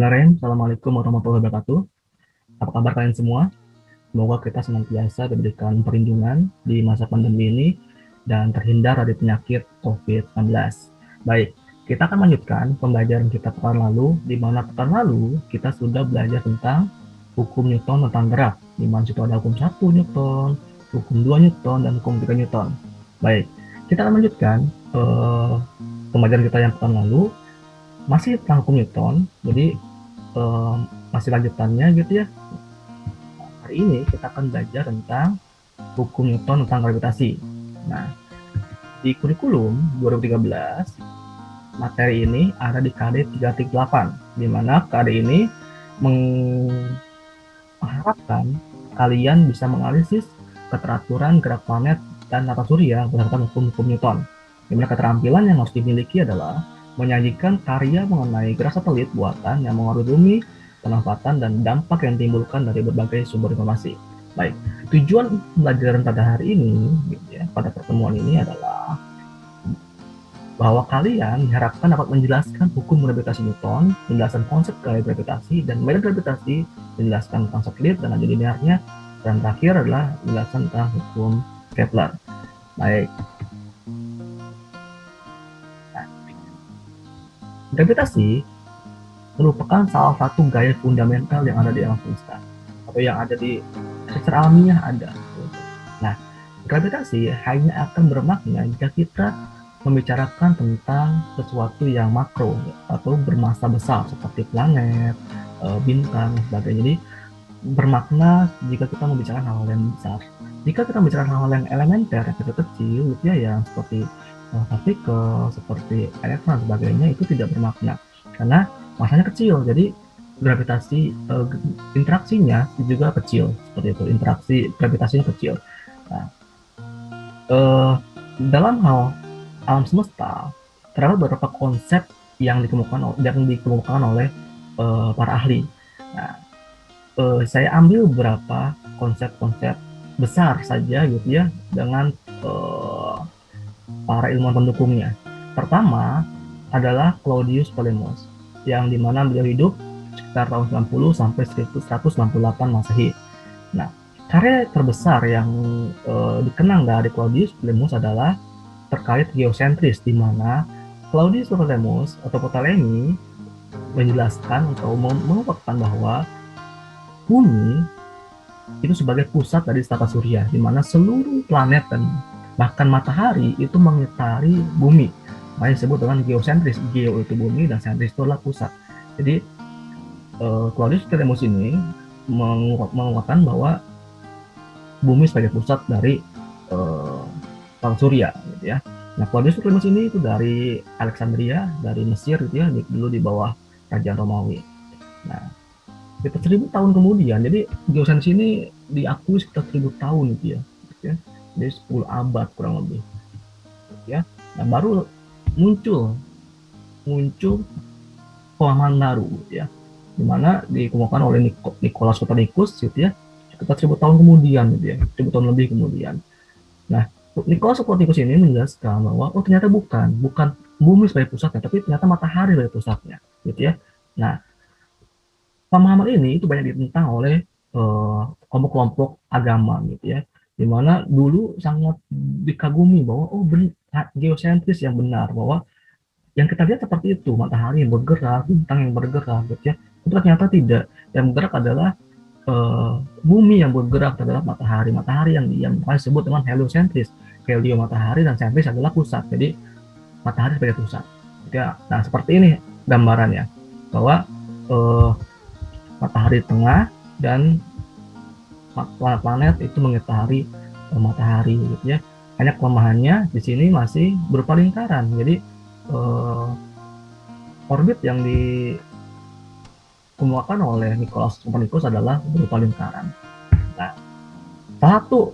Bismillahirrahmanirrahim. Assalamualaikum warahmatullahi wabarakatuh. Apa kabar kalian semua? Semoga kita senantiasa diberikan perlindungan di masa pandemi ini dan terhindar dari penyakit COVID-19. Baik, kita akan lanjutkan pembelajaran kita pekan lalu, di mana pekan lalu kita sudah belajar tentang hukum Newton tentang gerak, di mana situ ada hukum 1 Newton, hukum 2 Newton, dan hukum 3 Newton. Baik, kita akan lanjutkan pembelajaran kita yang pekan lalu, masih tentang hukum Newton, jadi masih lanjutannya gitu ya. Hari ini kita akan belajar tentang hukum Newton tentang gravitasi. Nah, di kurikulum 2013, materi ini ada di KD 338, di mana KD ini mengharapkan kalian bisa menganalisis keteraturan gerak planet dan tata surya berdasarkan hukum-hukum Newton. Di mana keterampilan yang harus dimiliki adalah menyajikan karya mengenai gerak satelit buatan yang mengaruhi bumi, pemanfaatan, dan dampak yang ditimbulkan dari berbagai sumber informasi. Baik, tujuan pembelajaran pada hari ini, gitu ya, pada pertemuan ini adalah bahwa kalian diharapkan dapat menjelaskan hukum gravitasi Newton, menjelaskan konsep gravitasi dan medan gravitasi, menjelaskan tentang satelit dan laju linearnya, dan terakhir adalah menjelaskan tentang hukum Kepler. Baik. Gravitasi merupakan salah satu gaya fundamental yang ada di alam semesta atau yang ada di secara alamiah ada. Nah, gravitasi hanya akan bermakna jika kita membicarakan tentang sesuatu yang makro atau bermassa besar seperti planet, bintang, dan sebagainya. Jadi bermakna jika kita membicarakan hal-hal yang besar. Jika kita membicarakan hal-hal yang elementer, yang kecil-kecil, gitu ya, yang seperti partikel, seperti elektron dan sebagainya, itu tidak bermakna karena masanya kecil. Jadi gravitasi interaksinya juga kecil, seperti itu. Interaksi gravitasinya kecil. Nah, dalam hal alam semesta terdapat beberapa konsep yang dikemukakan oleh para ahli. Nah, saya ambil beberapa konsep-konsep besar saja gitu ya dengan para ilmuwan pendukungnya. Pertama adalah Claudius Ptolemus, yang dimana beliau hidup sekitar tahun 90 sampai 1198 Masehi. Nah, karya terbesar yang dikenang dari Claudius Ptolemus adalah terkait geosentris, di mana Claudius Ptolemus atau Ptolemy menjelaskan atau mengungkapkan bahwa bumi itu sebagai pusat dari tata surya, di mana seluruh planet dan bahkan matahari itu mengitari bumi. Makanya disebut dengan geosentris. Geo itu bumi dan sentris itu adalah pusat. Jadi Claudius Ptolemus ini mengungkapkan bahwa bumi sebagai pusat dari tata surya, gitu ya. Nah, Claudius Ptolemus ini itu dari Alexandria, dari Mesir, gitu ya, dulu di bawah kerajaan Romawi. Nah, sekitar 1000 tahun kemudian, jadi geosentris ini diakui sekitar 1000 tahun, gitu ya. Jadi 10 abad kurang lebih, ya. Nah, baru muncul pemahaman baru, gitu ya, dimana dikemukakan oleh Nicolaus Copernicus, gitu ya, sekitar 1000 tahun kemudian, gitu ya, 1000 tahun lebih kemudian. Nah, Nicolaus Copernicus ini menjelaskan bahwa ternyata bukan bumi sebagai pusatnya, tapi ternyata matahari sebagai pusatnya, gitu ya. Nah, pemahaman ini itu banyak ditentang oleh kelompok-kelompok agama, gitu ya, dimana dulu sangat dikagumi bahwa geosentris yang benar, bahwa yang kita lihat seperti itu, matahari yang bergerak, bintang yang bergerak, gitu ya. Itu ternyata tidak. Yang bergerak adalah bumi, yang bergerak adalah matahari yang disebut dengan heliocentris. Helio matahari dan sentris adalah pusat. Jadi matahari sebagai pusat, gitu ya. Nah, seperti ini gambarannya, bahwa matahari tengah dan planet-planet itu mengitari matahari, gitu ya. Hanya kelemahannya di sini masih berupa lingkaran. Jadi orbit yang dikemukakan oleh Nicolaus Copernicus adalah berupa lingkaran. Nah, salah satu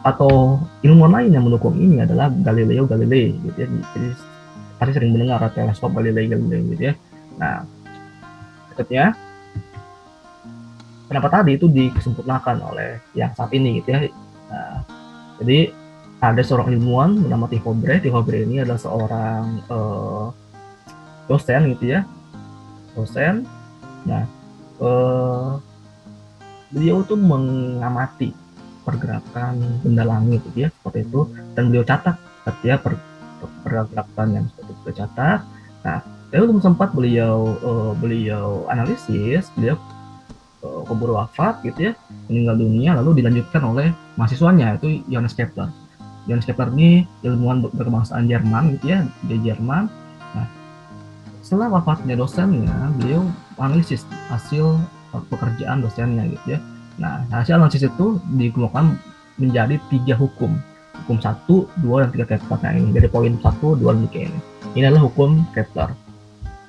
atau ilmuwan lain yang mendukung ini adalah Galileo Galilei, gitu ya. Jadi pasti sering mendengar teleskop Galilei, gitu ya. Nah, berikutnya pendapat tadi itu disempurnakan oleh yang saat ini, gitu ya. Nah, jadi ada seorang ilmuwan bernama Tycho Brahe. Tycho Brahe ini adalah seorang dosen, gitu ya, dosen Nah, eh, beliau tuh mengamati pergerakan benda langit gitu ya, seperti itu, dan beliau catat setiap pergerakan yang seperti itu beliau catat. Nah, belum sempat beliau analisis, beliau keburu wafat gitu ya, meninggal dunia, lalu dilanjutkan oleh mahasiswanya itu Johannes Kepler. Johannes Kepler ini ilmuwan berkebangsaan Jerman gitu ya, di Jerman. Nah, setelah wafatnya dosennya, beliau analisis hasil pekerjaan dosennya gitu ya. Nah, hasil analisis itu dikemukakan menjadi 3 hukum. Hukum 1, 2, dan 3 Kepler. Nah, ini dari poin 1, 2, dan 3 ini. Ini adalah hukum Kepler.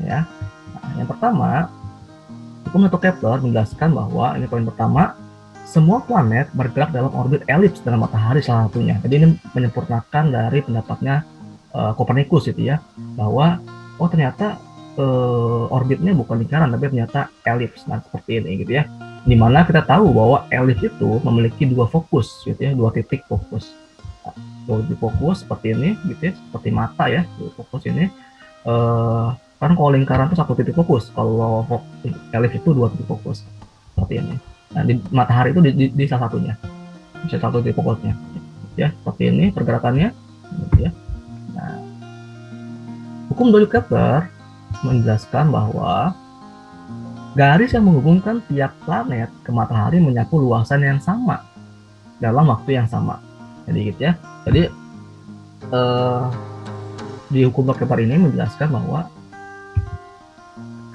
Ya. Nah, yang pertama, hukum 1 Kepler menjelaskan bahwa, ini poin pertama, semua planet bergerak dalam orbit elips dengan matahari salah satunya. Jadi ini menyempurnakan dari pendapatnya Kopernikus gitu ya, bahwa oh ternyata orbitnya bukan lingkaran tapi ternyata elips. Nah, seperti ini gitu ya. Dimana kita tahu bahwa elips itu memiliki 2 fokus gitu ya, 2 titik fokus. Nah, 2 titik fokus seperti ini gitu ya, seperti mata ya, 2 fokus ini. Kan kalau lingkaran itu 1 titik fokus, kalau elips itu 2 titik fokus seperti ini. Nah, di matahari itu di salah satunya, bisa 1 titik fokusnya ya, seperti ini pergerakannya gitu ya. Nah, hukum dari Kepler menjelaskan bahwa garis yang menghubungkan tiap planet ke matahari menyapu luasan yang sama dalam waktu yang sama. Jadi gitu ya. Jadi di hukum Kepler ini menjelaskan bahwa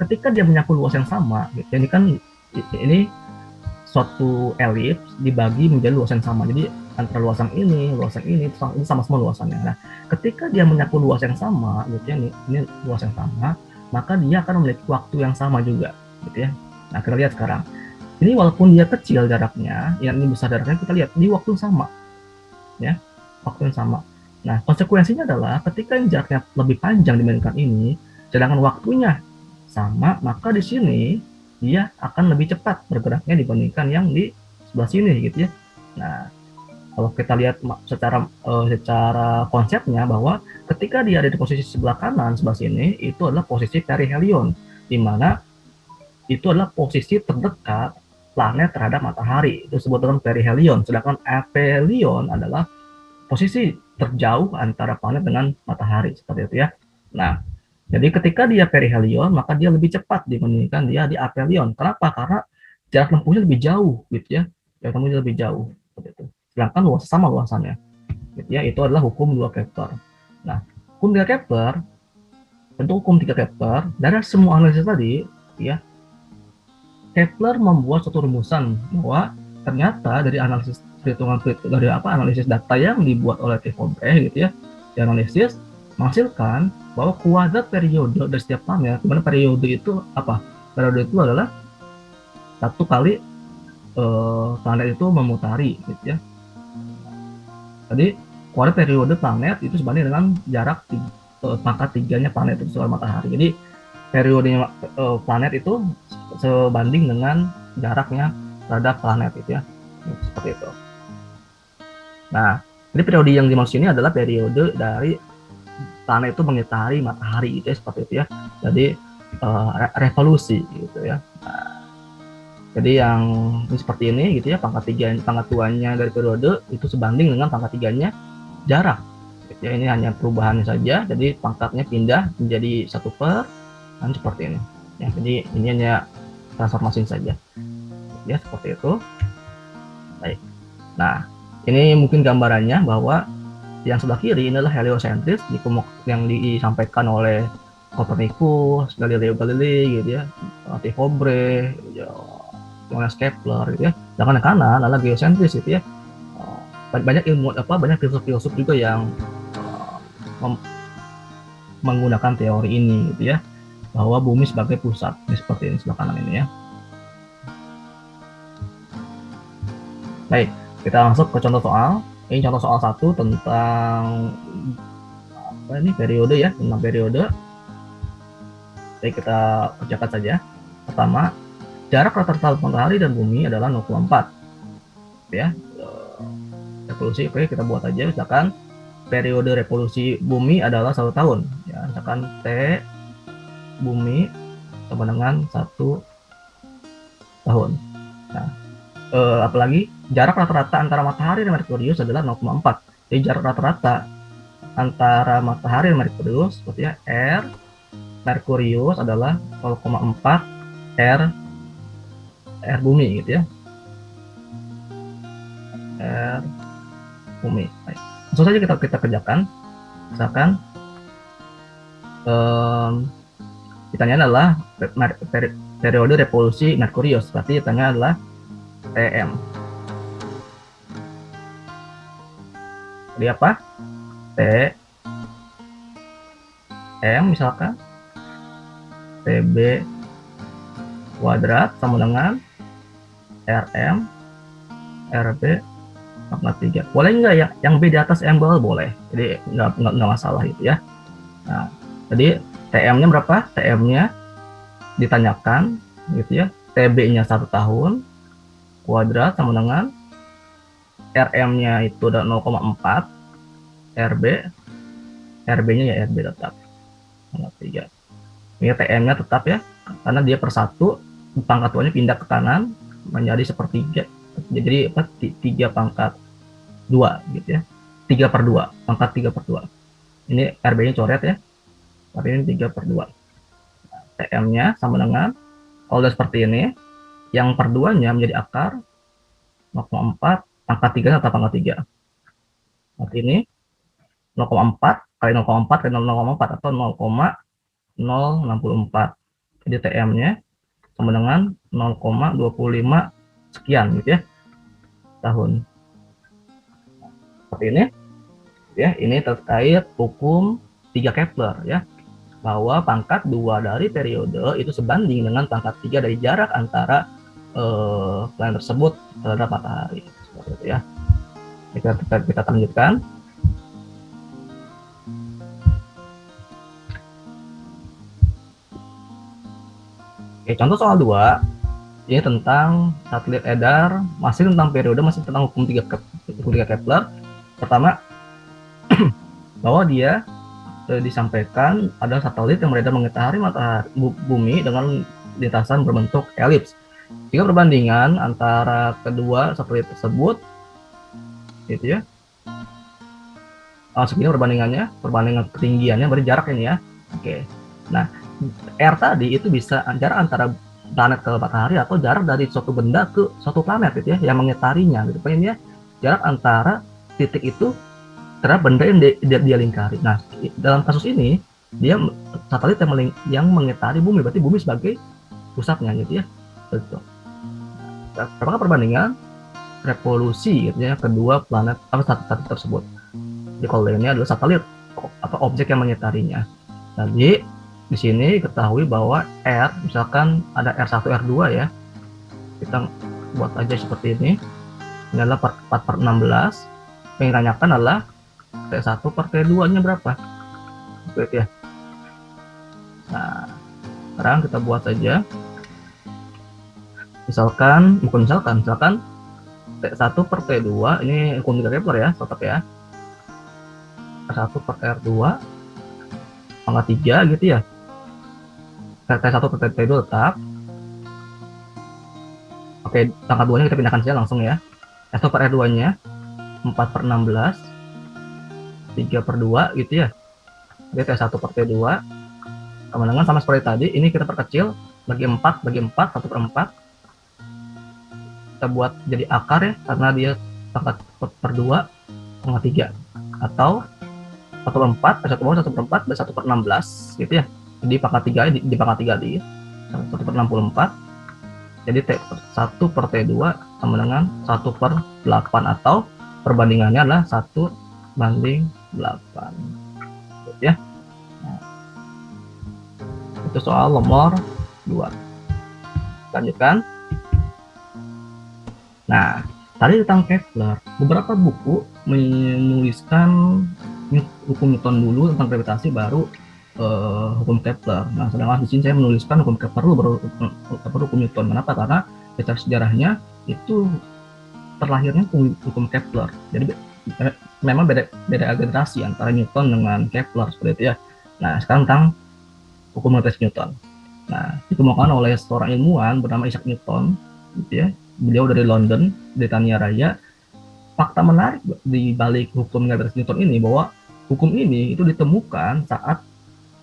ketika dia menyapu luas yang sama, gitu, ini kan ini suatu elips dibagi menjadi luasan sama. Jadi antara luasan ini itu sama-sama luasannya. Nah, ketika dia menyapu luas yang sama, gitu ya, ini luas yang sama, maka dia akan memiliki waktu yang sama juga, gitu ya. Nah, kita lihat sekarang. Ini walaupun dia kecil jaraknya, yang ini besar jaraknya, kita lihat di waktu yang sama, ya, waktu yang sama. Nah, konsekuensinya adalah ketika yang jaraknya lebih panjang dibandingkan ini, sedangkan waktunya sama, maka di sini dia akan lebih cepat bergeraknya dibandingkan yang di sebelah sini gitu ya. Nah, kalau kita lihat secara konsepnya bahwa ketika dia ada di posisi sebelah kanan sebelah sini, itu adalah posisi perihelion, di mana itu adalah posisi terdekat planet terhadap matahari, itu disebut dengan perihelion. Sedangkan aphelion adalah posisi terjauh antara planet dengan matahari, seperti itu ya. Nah, jadi ketika dia perihelion, maka dia lebih cepat dibandingkan dia di aphelion. Kenapa? Karena jarak tempuhnya lebih jauh, gitu ya. Jarak tempuhnya lebih jauh, seperti itu. Sedangkan sama luasannya, gitu ya. Itu adalah hukum 2 Kepler. Nah, hukum 3 Kepler, tentu hukum 3 Kepler, dari semua analisis tadi, ya, Kepler membuat suatu rumusan bahwa ternyata dari analisis analisis data yang dibuat oleh Tycho-Brahe gitu ya, dianalisis menghasilkan bahwa kuadrat periode dari setiap planet, di mana periode itu apa? Periode itu adalah 1 kali planet itu memutari gitu ya. Jadi kuadrat periode planet itu sebanding dengan jarak pangkat 3-nya planet itu soal matahari. Jadi periodenya planet itu sebanding dengan jaraknya terhadap planet itu ya, seperti itu. Nah, jadi periode yang dimaksud ini adalah periode dari planet itu mengitari matahari gitu ya, seperti itu ya. Jadi revolusi gitu ya. Nah, jadi yang ini seperti ini gitu ya, pangkat 2-nya dari periode itu sebanding dengan pangkat 3-nya jarak. Gitu ya, ini hanya perubahannya saja. Jadi pangkatnya pindah menjadi 1 per, dan seperti ini. Ya, jadi ini hanya transformasi saja. Ya, seperti itu. Baik. Nah, ini mungkin gambarannya bahwa yang sebelah kiri ini adalah heliosentris yang disampaikan oleh Copernicus, Galileo Galilei gitu ya, Tycho-Brahe, Johannes Kepler gitu ya. Sedangkan yang kanan adalah geosentris gitu ya. Banyak banyak filsuf juga yang menggunakan teori ini gitu ya, bahwa bumi sebagai pusat. Ini seperti ini sebelah kanan ini ya. Baik, kita langsung ke contoh soal. Ini contoh soal 1 tentang apa ini, periode ya, tentang periode. Baik, kita kerjakan saja. Pertama, jarak rata-rata matahari dan bumi adalah 0,4 ya. Revolusi, oke, kita buat aja. Misalkan periode revolusi bumi adalah 1 tahun ya. Misalkan T bumi sama dengan 1 tahun. Nah, apalagi jarak rata-rata antara matahari dan Merkurius adalah 0,4. Jadi jarak rata-rata antara matahari dan Merkurius seperti ya, R Merkurius adalah 0,4 R bumi gitu ya. R bumi. Baik. Langsung saja kita kerjakan. Misalkan ditanya adalah periode revolusi Merkurius, berarti ditanya adalah TM. Jadi apa? TM misalkan TB kuadrat sama dengan RM RB pangkat 3. Boleh nggak ya yang B di atas M bawah? Boleh. Jadi nggak masalah itu ya. Nah, jadi TM-nya berapa? TM-nya ditanyakan gitu ya. TB-nya 1 tahun kuadrat sama dengan RM-nya itu udah 0,4 RB-nya ya RB tetap 3. Ini TM-nya tetap ya, karena dia per 1 pangkat 2-nya pindah ke kanan menjadi sepertiga. Jadi apa? 3 pangkat 2 gitu ya. 3/2, pangkat 3/2. Ini RB-nya coret ya. Tapi ini 3/2. TM-nya sama dengan, kalau udah seperti ini, yang per 2-nya menjadi akar 0,4 pangkat 3 atau pangkat 3. Seperti ini 0,4 kali 0,4 kali 0,4 atau 0,064. Jadi TM-nya sama dengan 0,25 sekian gitu ya tahun. Seperti ini ya, ini terkait hukum 3 Kepler ya, bahwa pangkat 2 dari periode itu sebanding dengan pangkat 3 dari jarak antara planet tersebut terhadap matahari. Seperti itu ya. Kita lanjutkan. Oke, contoh soal 2 ini tentang satelit edar, masih tentang periode, masih tentang hukum 3 Kepler. Pertama, bahwa dia disampaikan ada satelit yang beredar mengitari bumi dengan lintasan berbentuk elips. Jika perbandingan antara kedua satelit tersebut gitu ya, segini perbandingan ketinggiannya beri jarak ini ya. Oke, nah R tadi itu bisa jarak antara planet ke matahari atau jarak dari suatu benda ke suatu planet gitu ya, yang mengitarinya gitu. Pokoknya jarak antara titik itu terhadap benda yang dia lingkari. Nah, dalam kasus ini dia satelit yang mengitari bumi, berarti bumi sebagai pusatnya gitu ya. Betul. Apakah perbandingan revolusi gitu ya kedua planet atau satelit tersebut? Jadi kalau ini adalah satelit atau objek yang mengitarinya. Jadi di sini ketahui bahwa R, misalkan ada R1, R2 ya. Kita buat aja seperti ini. Ini adalah 4/16. Yang ditanyakan adalah T1 per T2-nya berapa? Gitu ya. Nah, sekarang kita buat saja. Misalkan T1 per T2, ini hukum 3 Kepler ya, tetap ya. T1 per R2 pangkat 3 gitu ya. T1 per T2 tetap. Oke, pangkat 2-nya kita pindahkan saja langsung ya. T1 per R2-nya 4/16, 3/2 gitu ya. Jadi T1 per T2 sama dengan, sama seperti tadi, ini kita perkecil, bagi 4, 1/4. Kita buat jadi akar ya, karena dia pangkat per 2, pangkat 3. Atau 1/4, 1/4, 1/16 gitu ya. Jadi pangkat 3 di pangkat 3 di 1/64. Jadi T1 per T2 sama dengan 1/8 atau perbandingannya adalah 1/8 gitu ya. Nah, itu soal nomor 2. Lanjutkan. Nah, tadi tentang Kepler, beberapa buku menuliskan hukum Newton dulu tentang gravitasi, baru hukum Kepler. Nah, sedangkan di sini saya menuliskan hukum Kepler dulu, baru hukum Newton. Kenapa? Karena secara sejarahnya itu terlahirnya hukum Kepler. Jadi memang beda generasi antara Newton dengan Kepler seperti itu ya. Nah, sekarang tentang hukum gravitasi Newton. Nah, ditemukan oleh seorang ilmuwan bernama Isaac Newton gitu ya. Beliau dari London, Britania Raya. Fakta menarik di balik hukum gravitasi Newton ini bahwa hukum ini itu ditemukan saat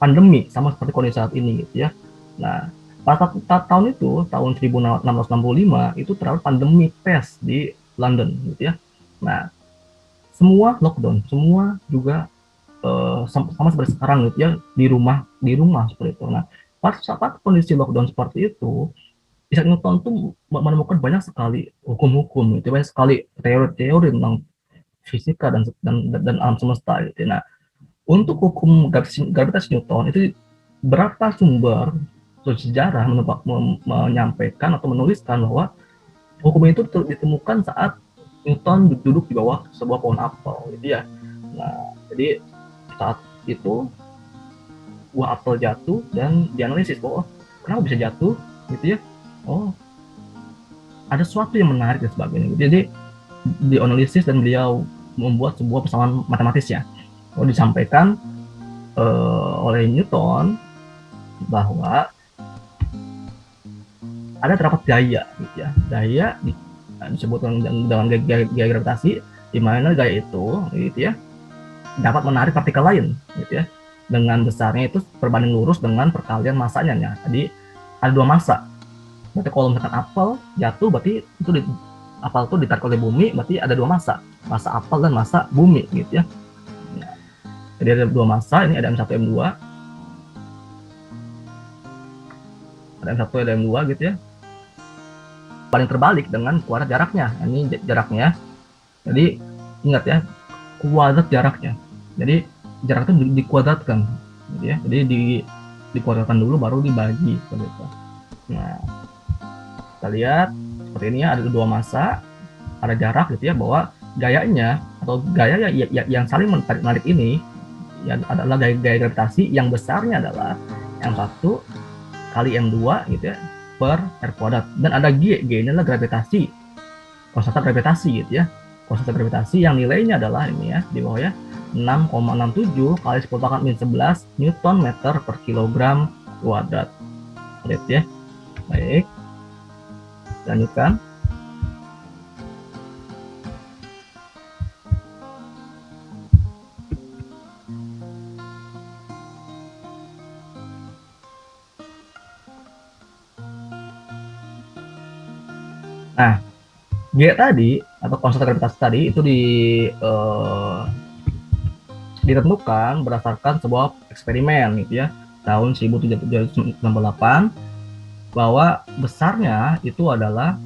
pandemi, sama seperti kondisi saat ini gitu ya. Nah, pada tahun itu, tahun 1665 itu terjadi pandemi pes di London gitu ya. Nah, semua lockdown, semua juga sama seperti sekarang gitu ya, di rumah seperti itu. Nah, saat kondisi lockdown seperti itu, Isaac Newton tuh menemukan banyak sekali hukum-hukum, itu banyak sekali teori-teori tentang fisika dan alam semesta gitu. Nah, untuk hukum gravitasi Newton itu berapa sumber sejarah menyampaikan atau menuliskan bahwa hukum itu ditemukan saat Newton duduk di bawah sebuah pohon apel gitu ya. Nah, jadi saat itu buah apel jatuh dan dianalisis bahwa kenapa bisa jatuh gitu ya. Oh, ada sesuatu yang menarik dan sebagainya. Jadi dianalisis dan beliau membuat sebuah persamaan matematis ya. Disampaikan oleh Newton bahwa ada terdapat gaya gitu ya. Gaya disebut dengan gaya gravitasi, di mana gaya itu gitu ya dapat menarik partikel lain gitu ya, dengan besarnya itu berbanding lurus dengan perkalian masanya ya. Jadi ada dua massa. Berarti kalau misalkan apel jatuh, berarti itu apel itu ditarik oleh bumi, berarti ada dua massa apel dan massa bumi gitu ya. Nah, jadi ada dua massa, ini ada M1 M2, ada M1 ada M2 gitu ya, paling terbalik dengan kuadrat jaraknya. Ini jaraknya, jadi ingat ya, kuadrat jaraknya. Jadi jarak itu dikuadratkan gitu ya. Jadi dikuadratkan dulu baru dibagi seperti itu. Nah, kita lihat seperti ini ya, ada dua massa, ada jarak gitu ya, bahwa gayanya atau gaya yang saling menarik ini ya adalah gaya gravitasi yang besarnya adalah M1 kali M2 gitu ya per R kuadrat, dan ada G ini adalah gravitasi, konstanta gravitasi gitu ya, konstanta gravitasi yang nilainya adalah ini ya di bawah ya 6,67 kali 10 pangkat min 11 Newton meter per kilogram kuadrat. Lihat ya. Baik, lanjutkan. Nah, G tadi atau konstanta gravitasi tadi itu ditentukan berdasarkan sebuah eksperimen gitu ya, tahun 1798, bahwa besarnya itu adalah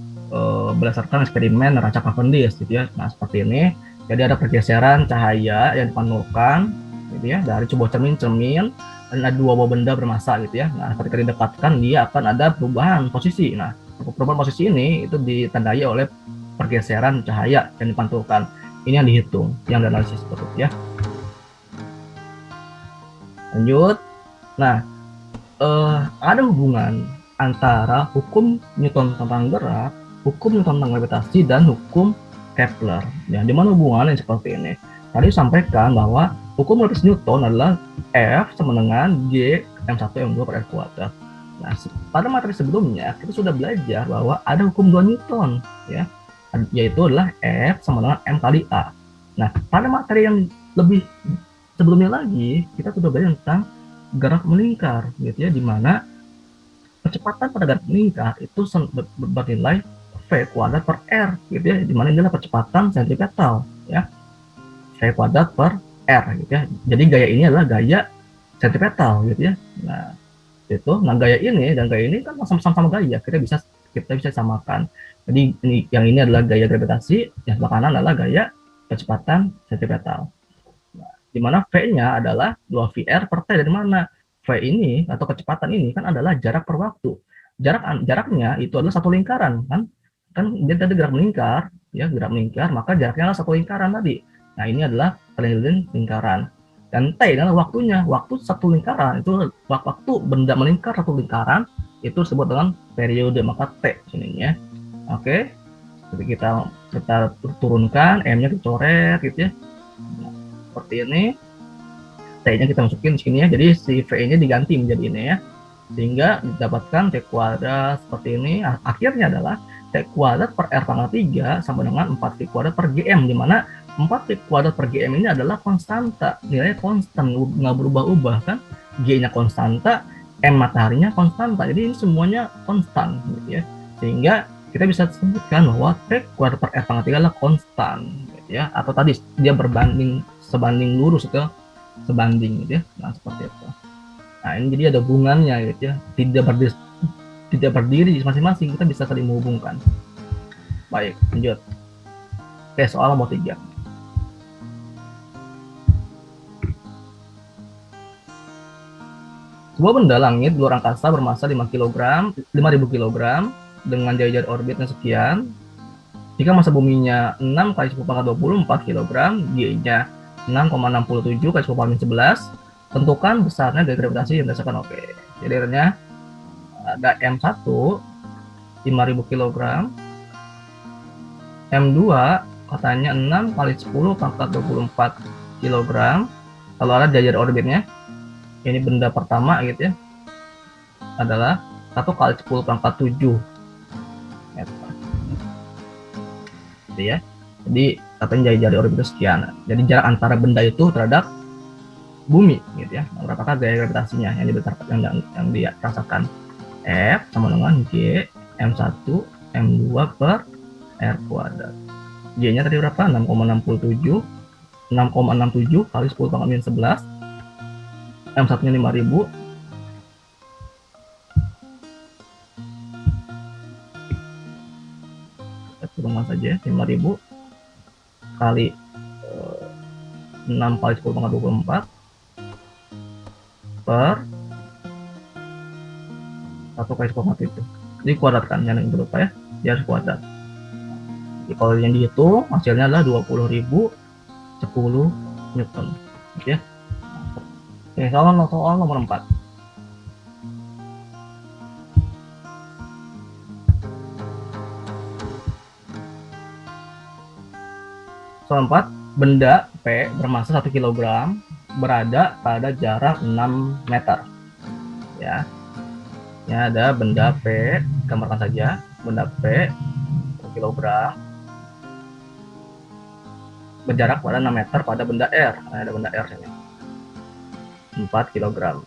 berdasarkan eksperimen neraca Cavendish gitu ya. Nah, seperti ini. Jadi ada pergeseran cahaya yang dipantulkan gitu ya dari sebuah cermin dan ada dua buah benda bermassa gitu ya. Nah, ketika didekatkan dia akan ada perubahan posisi. Nah, perubahan posisi ini itu ditandai oleh pergeseran cahaya yang dipantulkan. Ini yang dihitung, yang dianalisis seperti itu ya. Lanjut. Nah, ada hubungan antara hukum Newton tentang gerak, hukum Newton tentang gravitasi, dan hukum Kepler. Ya, di mana hubungannya seperti ini? Tadi sampaikan bahwa hukum gravitasi Newton adalah F sama dengan G M1 M2 per R kuadrat. Nah, pada materi sebelumnya kita sudah belajar bahwa ada hukum 2 Newton ya, yaitu adalah F sama dengan M kali A. Nah, pada materi yang lebih sebelumnya lagi kita sudah belajar tentang gerak melingkar gitu ya, di mana kecepatan pada gerak melingkar itu bernilai V kuadrat per R gitu ya, di mana ini adalah percepatan sentripetal ya, V kuadrat per R gitu ya. Jadi gaya ini adalah gaya sentripetal gitu ya. Nah, itu gaya ini dan gaya ini kan sama-sama gaya, kita bisa samakan. Jadi yang ini adalah gaya gravitasi, yang sebelah kanan adalah gaya kecepatan sentripetal. Nah, di mana V-nya adalah 2VR per T. Dari mana? V ini atau kecepatan ini kan adalah jarak per waktu. Jaraknya itu adalah satu lingkaran kan dia tadi gerak melingkar ya, gerak melingkar, maka jaraknya adalah satu lingkaran tadi. Nah, ini adalah keliling lingkaran. Dan T adalah waktunya. Waktu satu lingkaran itu waktu benda melingkar satu lingkaran itu disebut dengan periode, maka T sininya. Oke. Jadi kita turunkan, M-nya dicoret gitu ya. Nah, seperti ini. T-nya kita masukin di sini ya. Jadi si V-nya diganti menjadi ini ya. Sehingga didapatkan T kuadrat seperti ini. Akhirnya adalah T kuadrat per R pangkat 3 sama dengan 4V kuadrat per GM, di mana 4V kuadrat per GM ini adalah konstanta, nilainya konstan, nggak berubah-ubah kan, G-nya konstanta, M mataharinya konstanta, jadi ini semuanya konstan gitu ya, sehingga kita bisa sebutkan bahwa T kuadrat per R pangkat 3 adalah konstan gitu ya, atau tadi dia berbanding, sebanding lurus itu sebanding gitu ya, nah seperti itu. Nah ini jadi ada hubungannya gitu ya, tidak berdiri masing-masing, kita bisa saling menghubungkan. Baik, lanjut. Oke, soal nomor 3. Sebuah benda langit luar angkasa bermasa 5 kg, 5.000 kg dengan jari-jari orbitnya sekian. Jika masa buminya 6 kali 10 pangkat 20, 4 kg, G-nya 6,67 kali 10 pangkat 11, tentukan besarnya gaya gravitasi yang berdasarkan. Oke, jadi akhirnya ada M1 5.000 kg, M2 katanya 6 kali 10 pangkat 24 kg. Kalau ada jari orbitnya, ini benda pertama gitu ya, adalah 1 kali 10 pangkat 7 meter. Gitu ya. Jadi katanya jari-jari orbit itu sekian. Jadi jarak antara benda itu terhadap bumi gitu ya. Berapakah gaya gravitasinya yang dia rasakan? F sama dengan G M1 M2 per R kuadrat. G-nya tadi berapa? 6,67 kali 10 pangkat 11. M1 nya 5.000. Kita turunkan saja 5.000 kali 6 kali 10 pangkat 24 per 1 kali 10 pangkat itu. Jadi kuadratkan yang berupa ya, dia harus kuadrat. Jadi kalau yang dihitung hasilnya adalah 20.010 Newton. Oke ya. Oke, soal nomor 4. Soal 4, benda P bermasa 1 kg berada pada jarak 6 meter. Ya. Ini ada benda P, gambarkan saja, benda P 1 kg berjarak pada 6 meter pada benda R. Nah, ada benda R ini. 4 kg.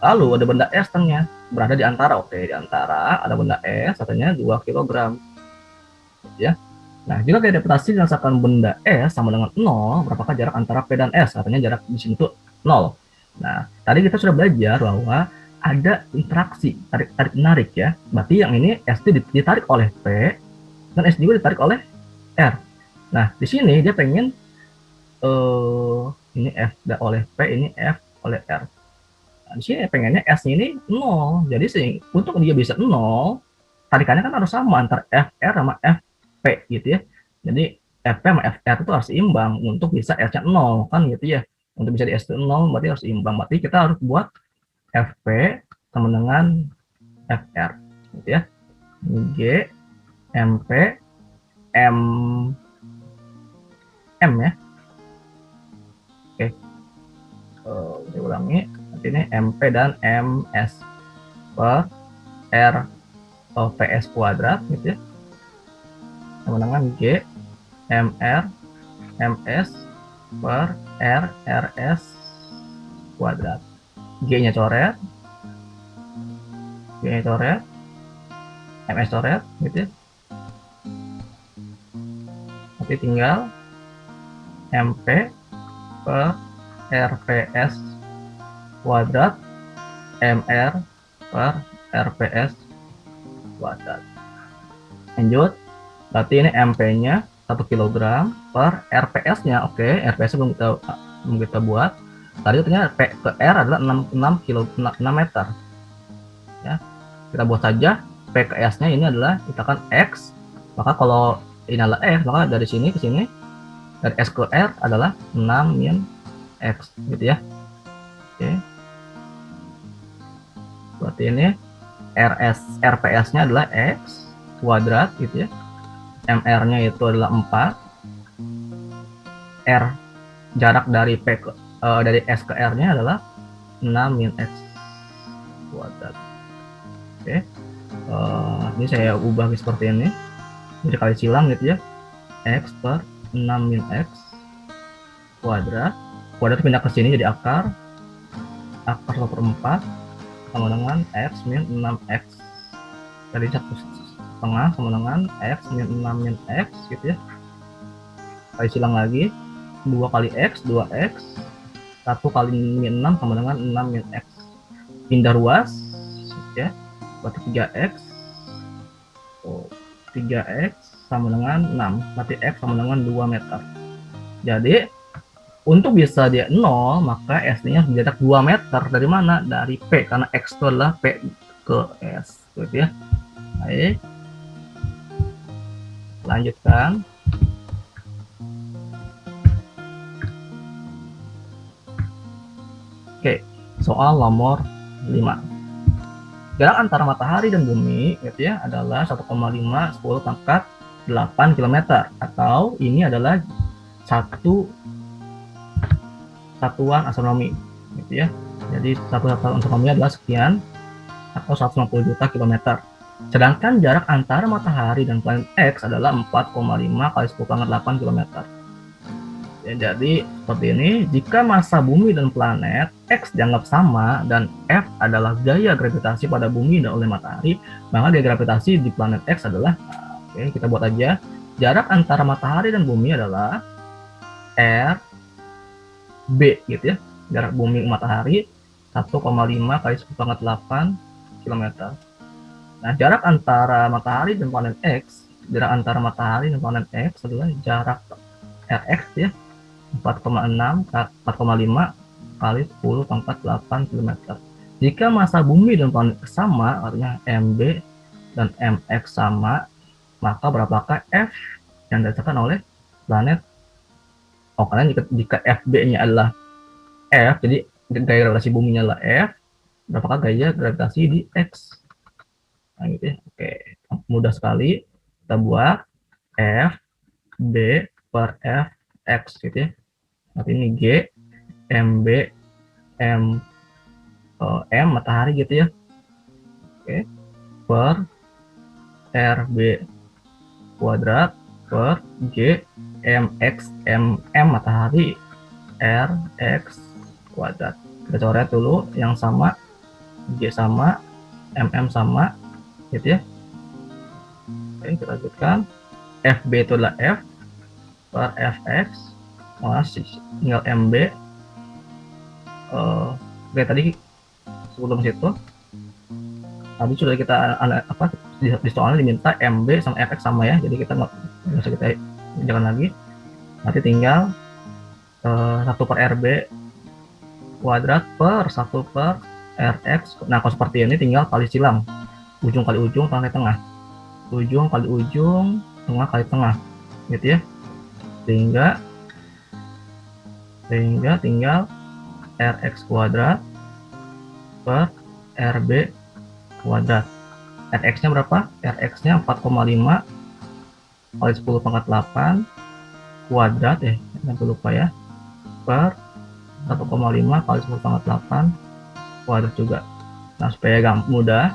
Lalu ada benda S tengahnya berada di antara. Oke, di antara ada benda S katanya 2 kg. Ya. Nah, jika gaya gravitasi dirasakan benda S sama dengan 0, berapakah jarak antara P dan S? Artinya jarak di sini tuh 0. Nah, tadi kita sudah belajar bahwa ada interaksi tarik-menarik ya. Berarti yang ini S ditarik oleh P dan S juga ditarik oleh R. Nah, di sini dia pengen ini F oleh P, ini F oleh R. Nah, di sini pengennya S ini 0. Jadi untuk dia bisa 0, tarikannya kan harus sama antara FR sama FP gitu ya. Jadi FP sama FR itu harus seimbang untuk bisa S-nya 0 kan gitu ya. Untuk bisa di S itu 0 berarti harus seimbang. Berarti kita harus buat FP sama dengan FR gitu ya. G MP M ya. Oke. Saya ulangi. Nanti ini MP dan MS per R PS kuadrat gitu ya. Sama dengan G MR MS per R RS kuadrat. G-nya coret. G-nya coret. MS coret gitu ya. Nanti tinggal MP per RPS kuadrat MR per RPS kuadrat. Lanjut, berarti ini MP-nya 1 kg per RPS-nya. Oke, RPS-nya belum kita buat. Tadi ternyata P ke R adalah 6 meter. Ya, kita buat saja P ke S-nya ini adalah misalkan X. Maka kalau ini adalah X, maka dari sini ke sini dari S ke R adalah 6 min X gitu ya. Oke. Berarti ini RPS-nya adalah X kuadrat gitu ya. MR-nya itu adalah 4. R jarak dari dari S ke R-nya adalah 6 min X kuadrat. Oke. Ini saya ubah seperti ini, jadi kali silang gitu ya, X per 6 min X kuadrat pindah ke sini jadi akar 1 per 4 sama dengan X min 6X, jadi 1,5 sama dengan X min 6 min X gitu ya, kali silang lagi 2 kali X 2X 1 kali min 6 sama dengan 6 min X, pindah ruas ya, berarti 3X 3X sama dengan 6, berarti X sama dengan 2 meter. Jadi untuk bisa dia 0, maka S-nya harus dicetak 2 meter. Dari mana? Dari P, karena X itu adalah P ke S gitu ya. Baik, lanjutkan. Oke, soal nomor 5. Jarak antara matahari dan bumi gitu ya adalah 1,5 10 pangkat 8 km, atau ini adalah satu satuan astronomi gitu ya. Jadi satu satuan astronomi adalah sekian atau 150 juta kilometer. Sedangkan jarak antara matahari dan planet X adalah 4,5 kali 10 pangkat 8 km. Ya, jadi seperti ini, jika massa bumi dan planet X dianggap sama dan F adalah gaya gravitasi pada bumi dan oleh matahari, maka gaya gravitasi di planet X adalah, oke, kita buat aja, jarak antara matahari dan bumi adalah R B gitu ya, jarak bumi ke matahari 1,5 kali 10 pangkat 8 km. Nah, jarak antara matahari dan planet X, jarak antara matahari dan planet X adalah jarak Rx ya, 4,5 kali 10 pangkat 8 km. Jika massa bumi dan planet sama, artinya MB dan MX sama, maka berapakah F yang dirasakan oleh planet? Oh, karena jika FB-nya adalah F, jadi gaya gravitasi buminya adalah F, berapakah gaya gravitasi di X? Nah, gitu ya. Oke, mudah sekali. Kita buat F B per F X gitu ya. Nanti ini G MB M M matahari gitu ya. Oke, per RB kuadrat per G MX MM matahari RX kuadrat. Kita coret dulu yang sama, G sama, MM sama gitu ya. Oke, kita lanjutkan. FB itu adalah F per Fx, masih tinggal MB. Oke, tadi sebelum situ tadi sudah kita di soalnya diminta MB sama Fx sama ya, jadi kita nggak usah kita jalan lagi, nanti tinggal 1 per RB kuadrat per 1 per Rx. Nah, kalau seperti ini tinggal kali silang, ujung kali ujung, tengah kali tengah, ujung kali ujung, tengah kali tengah gitu ya, sehingga tinggal Rx kuadrat per RB kuadrat. Rx nya berapa? Rx nya 4,5 kali 10 pangkat 8 kuadrat ya, jangan lupa ya, per 1,5 kali 10 pangkat 8 kuadrat juga. Nah, supaya mudah,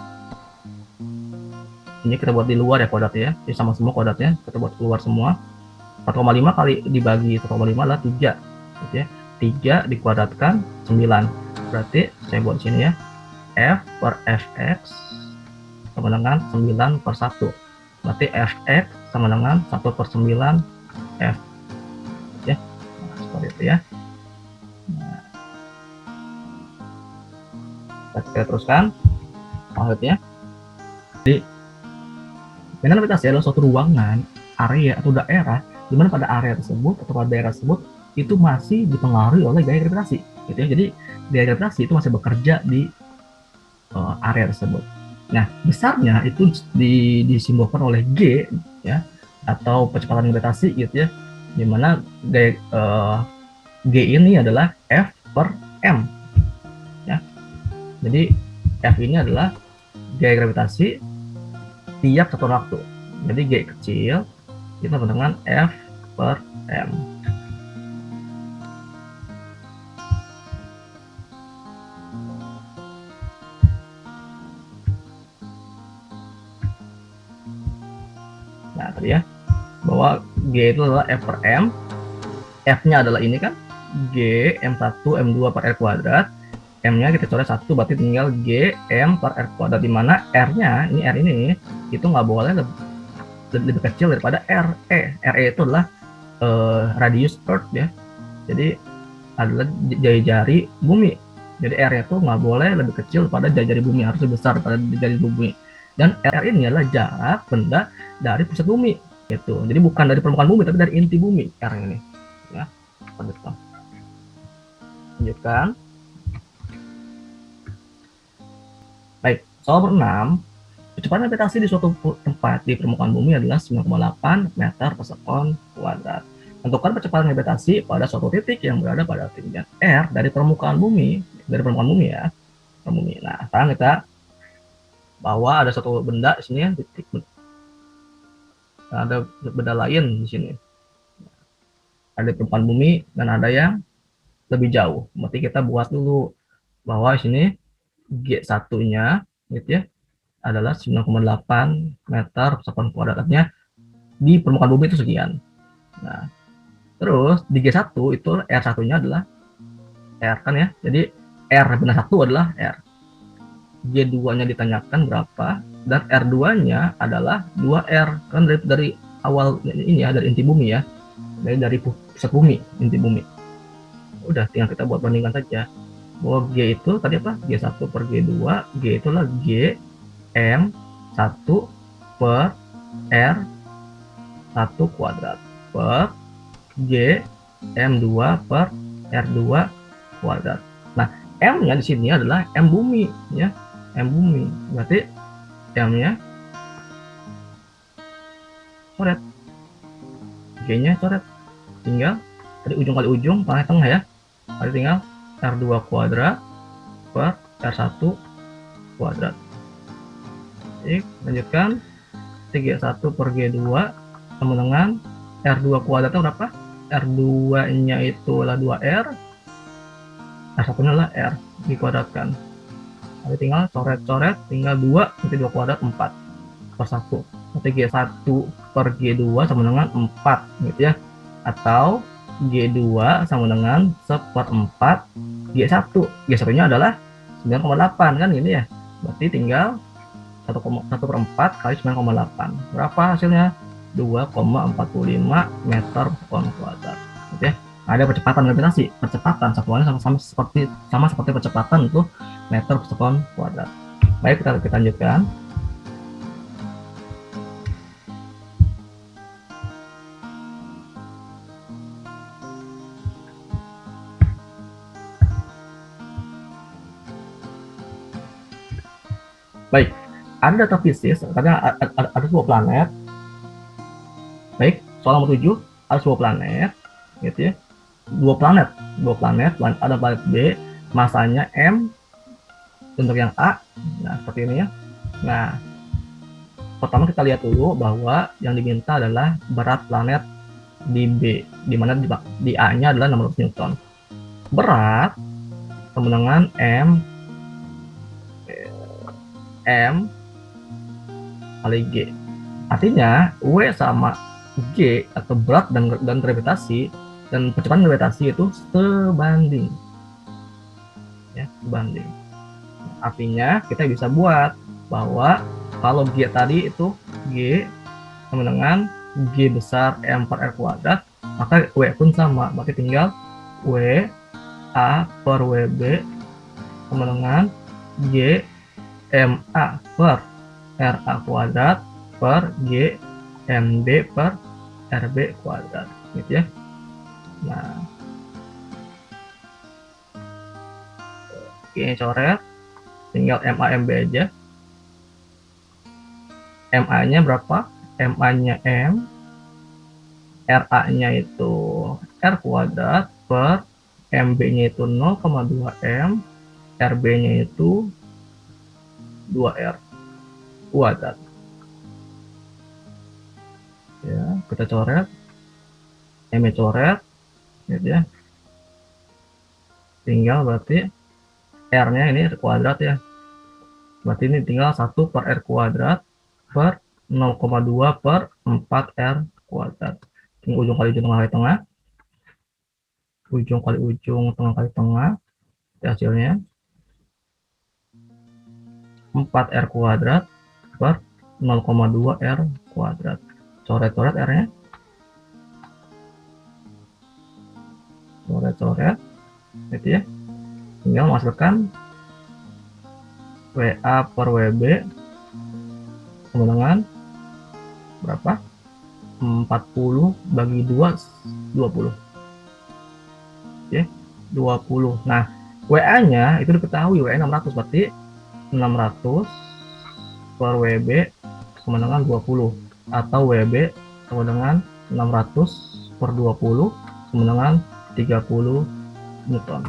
ini kita buat di luar ya kuadratnya ya, jadi sama semua kuadratnya kita buat keluar semua. 4,5 kali dibagi 1,5 adalah 3 gitu ya, 3 dikuadratkan 9, berarti saya buat di sini ya, F per Fx sama dengan 9 per 1, berarti Fx sama dengan 1 per 9 F ya. Nah, seperti itu ya. Nah, kita teruskan selanjutnya. Jadi dengan gravitasi adalah suatu ruangan, area atau daerah di mana pada area tersebut atau pada daerah tersebut itu masih dipengaruhi oleh gaya gravitasi gitu ya. Jadi gaya gravitasi itu masih bekerja di area tersebut. Nah, besarnya itu disimbolkan oleh G ya, atau percepatan gravitasi gitu ya, dimana gaya G ini adalah F per M ya. Jadi F ini adalah gaya gravitasi tiap satu waktu. Jadi G kecil itu sama dengan F per M. Nah tadi ya, bahwa G itu adalah F per M, F-nya adalah ini kan, G M1 M2 per R kuadrat, M-nya kita coret 1, berarti tinggal G M per R kuadrat, dimana R-nya, ini R ini, itu nggak boleh lebih kecil daripada RE. RE itu adalah radius Earth ya, jadi adalah jari-jari bumi. Jadi R itu nggak boleh lebih kecil pada jari-jari bumi, harus lebih besar pada jari bumi. Dan R ini adalah jarak benda dari pusat bumi. Gitu. Jadi bukan dari permukaan bumi, tapi dari inti bumi R ini. Ya, lanjutkan. Baik, soal nomor 6. Kecepatan gravitasi di suatu tempat di permukaan bumi adalah 9,8 meter per sekon kuadrat. Tentukan kecepatan gravitasi pada suatu titik yang berada pada ketinggian R dari permukaan bumi ya, bumi. Nah, sekarang kita bahwa ada satu benda di sini, titik, ada benda lain di sini. Ada di permukaan bumi dan ada yang lebih jauh. Berarti kita buat dulu bahwa di sini G1-nya gitu ya, adalah 9,8 meter per sekon kuadrat. Artinya di permukaan bumi itu sekian. Nah, terus di G1 itu R1-nya adalah R kan ya. Jadi R benar 1 adalah R. G2-nya ditanyakan berapa dan R2-nya adalah 2R. Kan dari awal ini ya, dari inti bumi ya. Dari pusat bumi, inti bumi. Udah tinggal kita buat bandingkan saja. Bahwa G itu tadi apa? G1 per G2, G itulah G M1 per R1 kuadrat per G M2 per R2 kuadrat. Nah, M-nya di sini adalah M bumi ya. M bumi. Berarti M-nya coret. G-nya coret. Tinggal dari ujung kali ujung, pangkat tengah ya. Berarti tinggal R2 kuadrat per R1 kuadrat. Oke, lanjutkan. G1 per G2 sama dengan R2 kuadratnya berapa? R2-nya itu adalah 2R, R1-nya adalah R, dikuadratkan. Jadi tinggal coret-coret, tinggal 2, nanti 2 kuadrat 4 per 1. Nanti G1 per G2 sama dengan 4 gitu ya. Atau G2 sama dengan 1/4 G1. G1-nya adalah 9,8 kan gitu ya. Berarti tinggal 1/4 kali 9,8. Berapa hasilnya? 2,45 meter per sekon kuadrat. Gitu ya. Ada percepatan gravitasi, percepatan satuannya sama seperti percepatan untuk meter per sekon kuadrat. Baik, kita lanjutkan. Baik, ada data fisik, karena ada sebuah planet. Baik, soal nomor 7, ada sebuah planet, gitu ya. Dua planet, ada planet B, masanya M, untuk yang A, nah seperti ini ya. Nah, pertama kita lihat dulu bahwa yang diminta adalah berat planet di B, di mana di A-nya adalah 600 Newton. Berat sama dengan M kali G. Artinya W sama G atau berat dan gravitasi dan percepatan gravitasi itu sebanding. Ya, sebanding. Artinya kita bisa buat bahwa kalau G tadi itu G sama dengan G besar M per R kuadrat, maka W pun sama. Berarti tinggal W A per WB sama dengan G MA per RA kuadrat per G MB per RB kuadrat gitu ya. Nah, ini coret, tinggal MA MB aja. MA nya berapa? MA nya M, RA nya itu R kuadrat per MB nya itu 0,2 M, RB nya itu 2R kuadrat. Ya, kita coret, M coret, gitu ya. Tinggal berarti R-nya ini kuadrat ya. Berarti ini tinggal 1 per R kuadrat per 0,2 per 4R kuadrat. Ini ujung kali ujung, tengah kali tengah. Ujung kali ujung, tengah kali tengah. Hasilnya 4R kuadrat per 0,2 R kuadrat. Coret-coret R-nya. Coret-coret. Gitu ya. Tinggal masukkan WA per WB sama dengan berapa? 40 bagi 2, 20. Oke, 20. Nah, WA-nya itu diketahui, WA 600, berarti 600 per WB sama dengan 20. Atau WB sama dengan 600 per 20 sama dengan 30 Newton.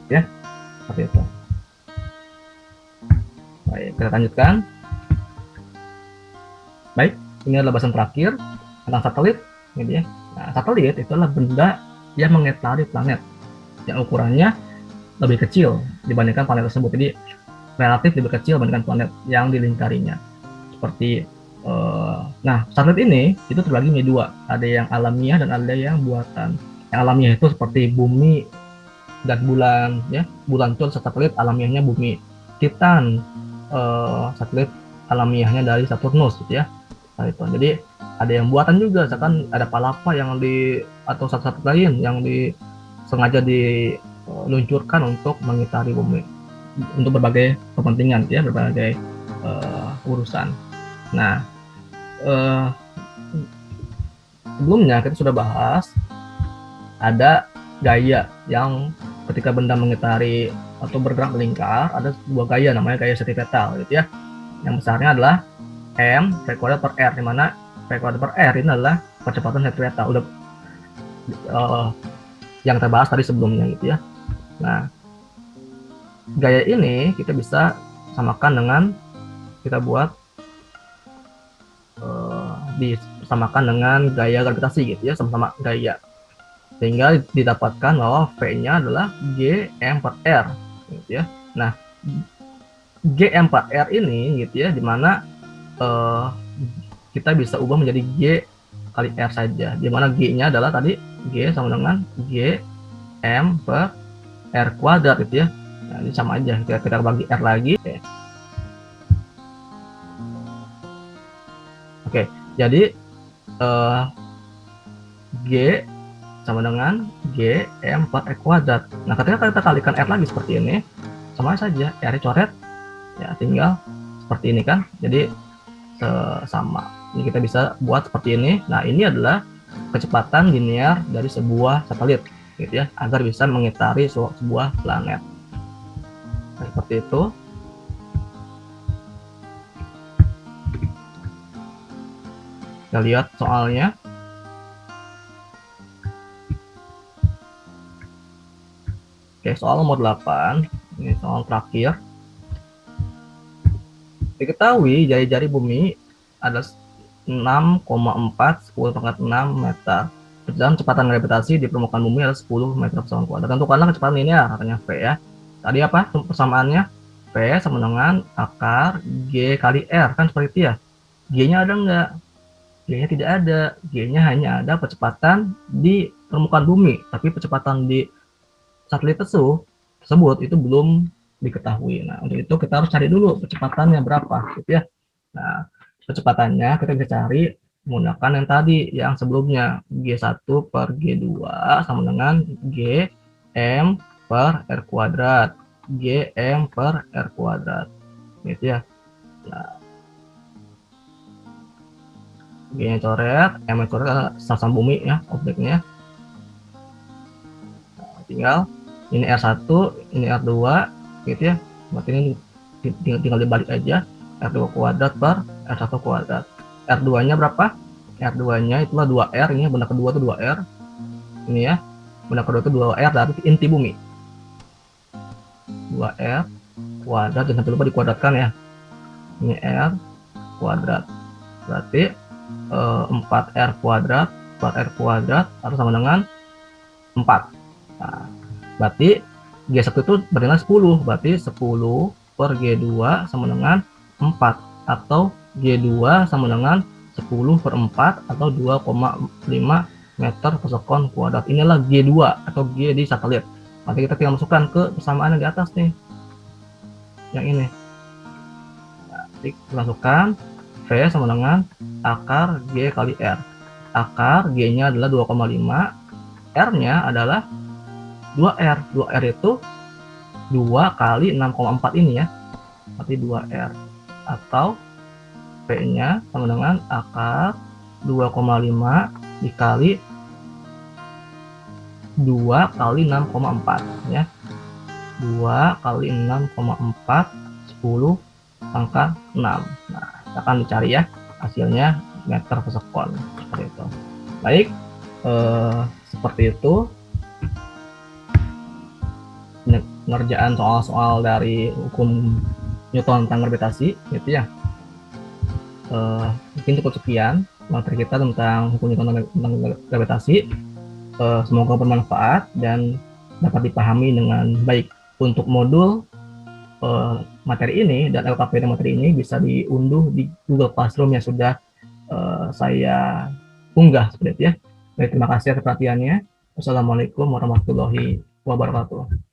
Ya, seperti itu. Baik, kita lanjutkan. Baik, ini adalah bahasan terakhir tentang satelit. Gitu ya. Nah, satelit itu adalah benda yang mengitari planet yang ukurannya lebih kecil dibandingkan planet tersebut. Jadi relatif lebih kecil dibandingkan planet yang dilingkarinya. Seperti nah, satelit ini itu terbagi menjadi dua, ada yang alamiah dan ada yang buatan. Yang alamiah itu seperti bumi dan bulan, ya. Bulan itu satelit alamiahnya bumi. Titan satelit alamiahnya dari Saturnus, gitu ya. Nah, itu. Jadi ada yang buatan juga, misalkan ada Palapa yang atau satelit lain yang sengaja diluncurkan untuk mengitari bumi untuk berbagai kepentingan, ya, berbagai urusan. Nah, sebelumnya kita sudah bahas ada gaya yang ketika benda mengitari atau bergerak melingkar, ada sebuah gaya namanya gaya sentipetal, gitu ya. Yang besarnya adalah m v² per r, di mana v² per r ini adalah percepatan sentipetal. Udah yang kita bahas tadi sebelumnya, gitu ya. Nah, gaya ini kita bisa samakan dengan kita buat disamakan dengan gaya gravitasi, gitu ya, sama-sama gaya, sehingga didapatkan bahwa V-nya adalah Gm per R, gitu ya. Nah, Gm per R ini, gitu ya, dimana kita bisa ubah menjadi G kali R saja, dimana G-nya adalah tadi G sama dengan Gm per R kuadrat, gitu ya. Nah, ini sama aja, kita bagi R lagi. Oke, jadi G sama dengan Gm per R kuadrat. Nah, ketika kita kalikan R lagi seperti ini, sama saja, R coret, ya, tinggal seperti ini kan. Jadi sama. Ini kita bisa buat seperti ini. Nah, ini adalah kecepatan linear dari sebuah satelit, gitu ya, agar bisa mengitari sebuah planet. Nah, seperti itu. Kita lihat soalnya. Oke, soal nomor 8. Ini soal terakhir. Diketahui jari-jari bumi ada 6,4 10⁻⁶ meter. Dan kecepatan gravitasi di permukaan bumi adalah 10 meter per second kuadrat. Tentukanlah kecepatan linear, katanya V, ya. Tadi apa persamaannya? V sama dengan akar G kali R, kan seperti itu ya. G-nya ada enggak? G-nya tidak ada. G-nya hanya ada percepatan di permukaan bumi, tapi percepatan di satelit tersebut itu belum diketahui. Nah, untuk itu kita harus cari dulu percepatannya berapa, gitu ya. Nah, kecepatannya kita bisa cari menggunakan yang tadi, yang sebelumnya, G1 per G2 sama dengan Gm per R kuadrat, Gm per R kuadrat, gitu ya. Nah, G-nya coret, M-nya coret, sesama bumi, ya, objeknya. Nah, tinggal ini R1, ini R2, gitu ya. Berarti ini tinggal dibalik aja, R2 kuadrat per R1 kuadrat. R2-nya berapa? R2-nya itulah 2R, ini benda kedua itu 2R. Ini ya, benda kedua itu 2R dari inti bumi. 2R kuadrat, jangan sampai lupa dikuadratkan ya. Ini R kuadrat. Berarti 4R kuadrat per R kuadrat atau sama dengan 4. Nah, berarti G1 itu bernilai 10, berarti 10 per G2 sama dengan 4 atau G2 sama dengan 10/4 atau 2,5 meter per sekon kuadrat. Inilah G2 atau G di satelit. Nanti kita tinggal masukkan ke persamaan yang di atas nih, yang ini. Nah, kita masukkan V sama dengan akar G kali R. Akar G-nya adalah 2,5, R-nya adalah 2R. 2R itu 2 kali 6,4 ini ya, berarti 2R. Atau P-nya sama dengan akar 2,5 dikali 2 kali 6,4 ya. 2 kali 6,4 10 pangkat 6. Nah, kita akan dicari ya hasilnya meter per sekon seperti itu. Baik, seperti itu pengerjaan soal-soal dari hukum Newton tentang gravitasi gitu ya. Mungkin cukup sekian materi kita tentang hukum Newton tentang gravitasi. Semoga bermanfaat dan dapat dipahami dengan baik. Untuk modul materi ini dan LKPD materi ini bisa diunduh di Google Classroom yang sudah saya unggah seperti itu ya. Baik, terima kasih atas perhatiannya. Wassalamualaikum warahmatullahi wabarakatuh.